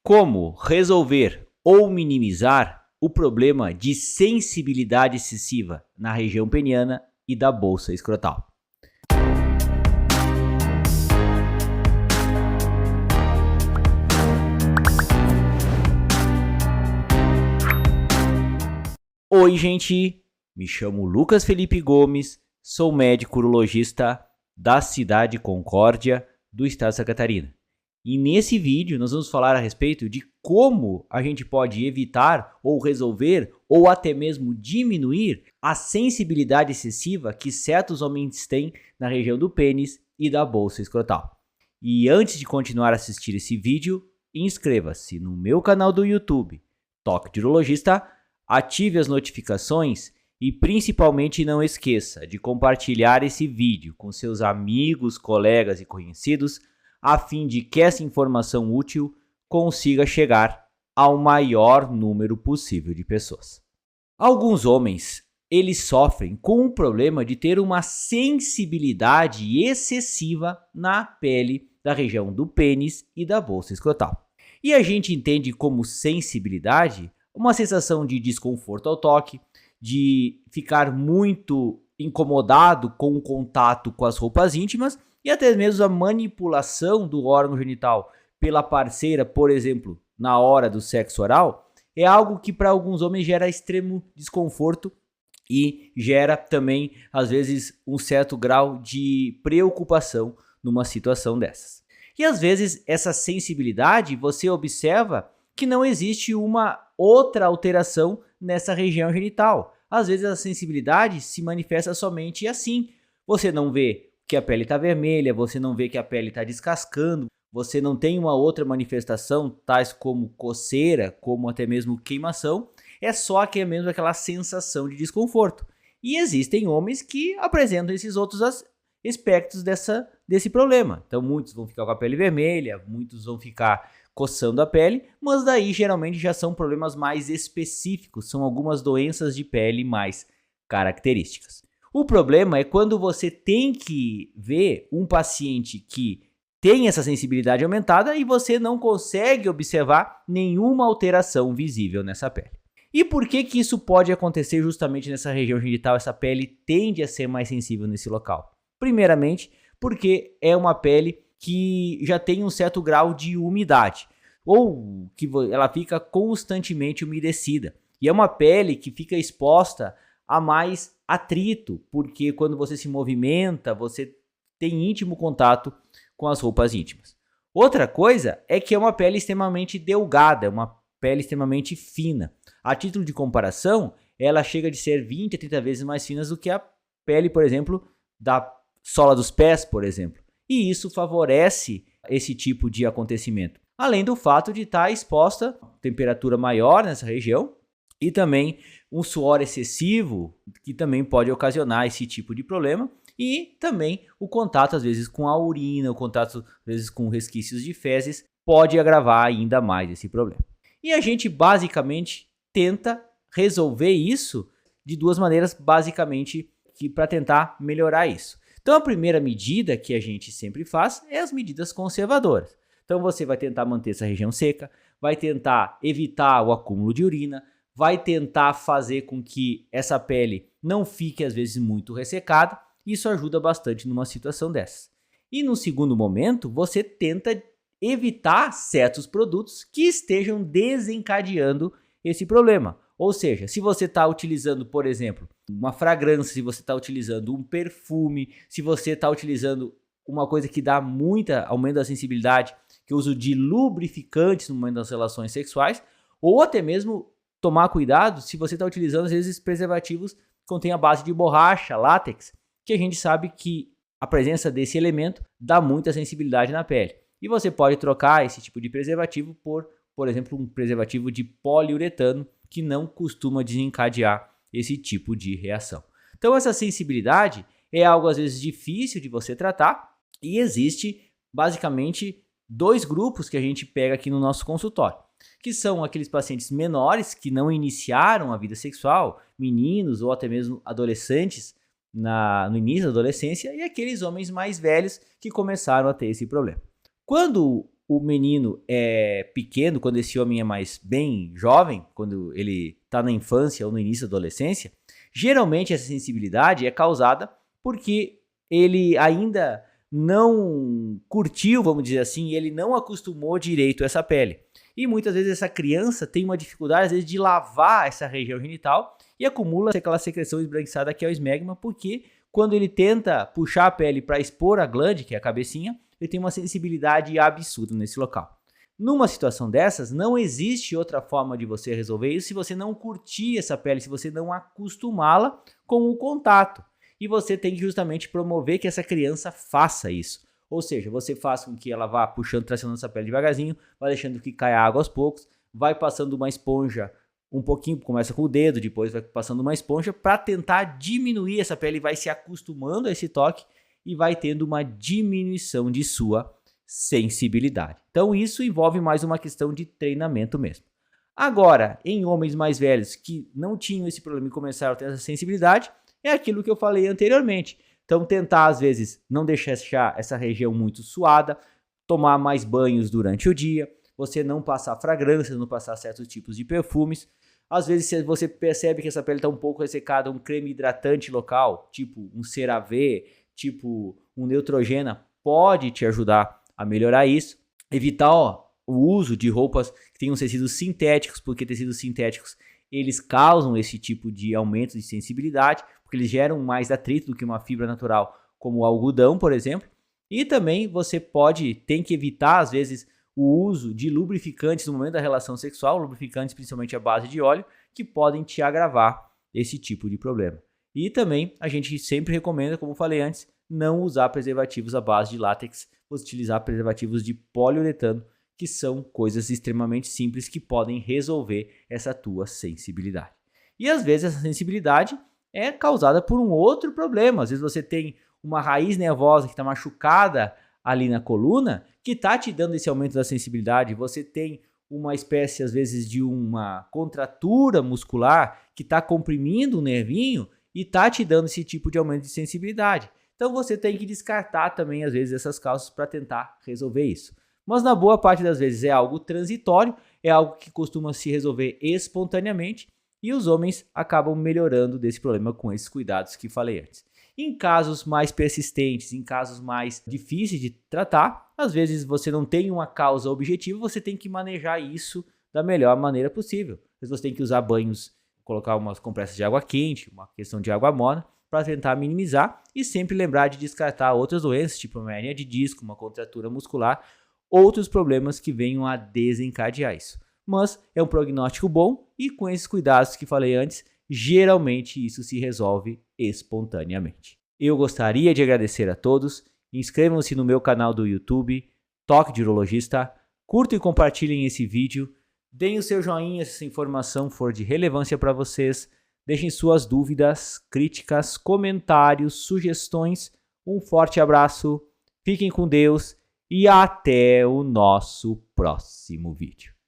Como resolver ou minimizar o problema de sensibilidade excessiva na região peniana e da bolsa escrotal. Oi, gente! Me chamo Lucas Felipe Gomes, sou médico urologista da cidade de Concórdia, do estado de Santa Catarina. E nesse vídeo nós vamos falar a respeito de como a gente pode evitar ou resolver ou até mesmo diminuir a sensibilidade excessiva que certos homens têm na região do pênis e da bolsa escrotal. E antes de continuar a assistir esse vídeo, inscreva-se no meu canal do YouTube, Toque de Urologista, ative as notificações e principalmente não esqueça de compartilhar esse vídeo com seus amigos, colegas e conhecidos, a fim de que essa informação útil consiga chegar ao maior número possível de pessoas. Alguns homens, eles sofrem com o problema de ter uma sensibilidade excessiva na pele da região do pênis e da bolsa escrotal. E a gente entende como sensibilidade uma sensação de desconforto ao toque, de ficar muito incomodado com o contato com as roupas íntimas e até mesmo a manipulação do órgão genital pela parceira, por exemplo, na hora do sexo oral, é algo que para alguns homens gera extremo desconforto e gera também, às vezes, um certo grau de preocupação numa situação dessas. E às vezes essa sensibilidade você observa que não existe uma outra alteração nessa região genital. Às vezes a sensibilidade se manifesta somente assim. Você não vê que a pele está vermelha, você não vê que a pele está descascando, você não tem uma outra manifestação, tais como coceira, como até mesmo queimação, é só mesmo aquela sensação de desconforto. E existem homens que apresentam esses outros aspectos desse problema. Então muitos vão ficar com a pele vermelha, muitos vão ficar coçando a pele, mas daí geralmente já são problemas mais específicos, são algumas doenças de pele mais características. O problema é quando você tem que ver um paciente que tem essa sensibilidade aumentada e você não consegue observar nenhuma alteração visível nessa pele. E por que que isso pode acontecer justamente nessa região genital? Essa pele tende a ser mais sensível nesse local. Primeiramente, porque é uma pele que já tem um certo grau de umidade, ou que ela fica constantemente umedecida. E é uma pele que fica exposta a mais atrito, porque quando você se movimenta, você tem íntimo contato com as roupas íntimas. Outra coisa é que é uma pele extremamente delgada, é uma pele extremamente fina. A título de comparação, ela chega de ser 20 a 30 vezes mais fina do que a pele, por exemplo, da sola dos pés, por exemplo. E isso favorece esse tipo de acontecimento. Além do fato de estar exposta a temperatura maior nessa região e também um suor excessivo, que também pode ocasionar esse tipo de problema. E também o contato, às vezes, com a urina, o contato, às vezes, com resquícios de fezes, pode agravar ainda mais esse problema. E a gente, basicamente, tenta resolver isso de duas maneiras, basicamente, para tentar melhorar isso. Então, a primeira medida que a gente sempre faz é as medidas conservadoras. Então, você vai tentar manter essa região seca, vai tentar evitar o acúmulo de urina, vai tentar fazer com que essa pele não fique, às vezes, muito ressecada. Isso ajuda bastante numa situação dessas. E no segundo momento, você tenta evitar certos produtos que estejam desencadeando esse problema. Ou seja, se você está utilizando, por exemplo, uma fragrância, se você está utilizando um perfume, se você está utilizando uma coisa que dá aumento da sensibilidade, que é o uso de lubrificantes no momento das relações sexuais, ou até mesmo tomar cuidado se você está utilizando, às vezes, preservativos que contêm a base de borracha, látex, que a gente sabe que a presença desse elemento dá muita sensibilidade na pele. E você pode trocar esse tipo de preservativo por exemplo, um preservativo de poliuretano, que não costuma desencadear esse tipo de reação. Então essa sensibilidade é algo às vezes difícil de você tratar e existe basicamente dois grupos que a gente pega aqui no nosso consultório, que são aqueles pacientes menores que não iniciaram a vida sexual, meninos ou até mesmo adolescentes no início da adolescência, e aqueles homens mais velhos que começaram a ter esse problema. Quando o menino é pequeno, quando esse homem é mais bem jovem, quando ele está na infância ou no início da adolescência, geralmente essa sensibilidade é causada porque ele ainda não curtiu, vamos dizer assim, ele não acostumou direito essa pele. E muitas vezes essa criança tem uma dificuldade, às vezes, de lavar essa região genital e acumula aquela secreção esbranquiçada que é o esmegma, porque quando ele tenta puxar a pele para expor a glande, que é a cabecinha, ele tem uma sensibilidade absurda nesse local. Numa situação dessas, não existe outra forma de você resolver isso se você não curtir essa pele, se você não acostumá-la com o contato. E você tem que justamente promover que essa criança faça isso. Ou seja, você faz com que ela vá puxando, tracionando essa pele devagarzinho, vai deixando que caia água aos poucos, vai passando uma esponja um pouquinho, começa com o dedo, depois vai passando uma esponja para tentar diminuir essa pele, vai se acostumando a esse toque e vai tendo uma diminuição de sua sensibilidade. Então isso envolve mais uma questão de treinamento mesmo. Agora, em homens mais velhos que não tinham esse problema e começaram a ter essa sensibilidade, é aquilo que eu falei anteriormente. Então tentar às vezes não deixar essa região muito suada, tomar mais banhos durante o dia, você não passar fragrâncias, não passar certos tipos de perfumes. Às vezes se você percebe que essa pele está um pouco ressecada, um creme hidratante local, tipo um CeraVe, tipo um Neutrogena, pode te ajudar a melhorar isso. Evitar o uso de roupas que tenham tecidos sintéticos, porque tecidos sintéticos eles causam esse tipo de aumento de sensibilidade, porque eles geram mais atrito do que uma fibra natural, como o algodão, por exemplo. E também você tem que evitar, às vezes, o uso de lubrificantes no momento da relação sexual, lubrificantes principalmente à base de óleo, que podem te agravar esse tipo de problema. E também a gente sempre recomenda, como falei antes, não usar preservativos à base de látex, utilizar preservativos de poliuretano, que são coisas extremamente simples que podem resolver essa tua sensibilidade. E às vezes essa sensibilidade é causada por um outro problema. Às vezes você tem uma raiz nervosa que está machucada ali na coluna, que está te dando esse aumento da sensibilidade. Você tem uma espécie, às vezes, de uma contratura muscular que está comprimindo o nervinho e está te dando esse tipo de aumento de sensibilidade. Então você tem que descartar também, às vezes, essas causas para tentar resolver isso. Mas na boa parte das vezes é algo transitório, é algo que costuma se resolver espontaneamente e os homens acabam melhorando desse problema com esses cuidados que falei antes. Em casos mais persistentes, em casos mais difíceis de tratar, às vezes você não tem uma causa objetiva, você tem que manejar isso da melhor maneira possível. Às vezes você tem que usar banhos, colocar umas compressas de água quente, uma questão de água morna, para tentar minimizar e sempre lembrar de descartar outras doenças, tipo uma hernia de disco, uma contratura muscular, outros problemas que venham a desencadear isso. Mas é um prognóstico bom e com esses cuidados que falei antes, geralmente isso se resolve espontaneamente. Eu gostaria de agradecer a todos, inscrevam-se no meu canal do YouTube, Toque de Urologista, curtam e compartilhem esse vídeo, deem o seu joinha se essa informação for de relevância para vocês, deixem suas dúvidas, críticas, comentários, sugestões, um forte abraço, fiquem com Deus e até o nosso próximo vídeo.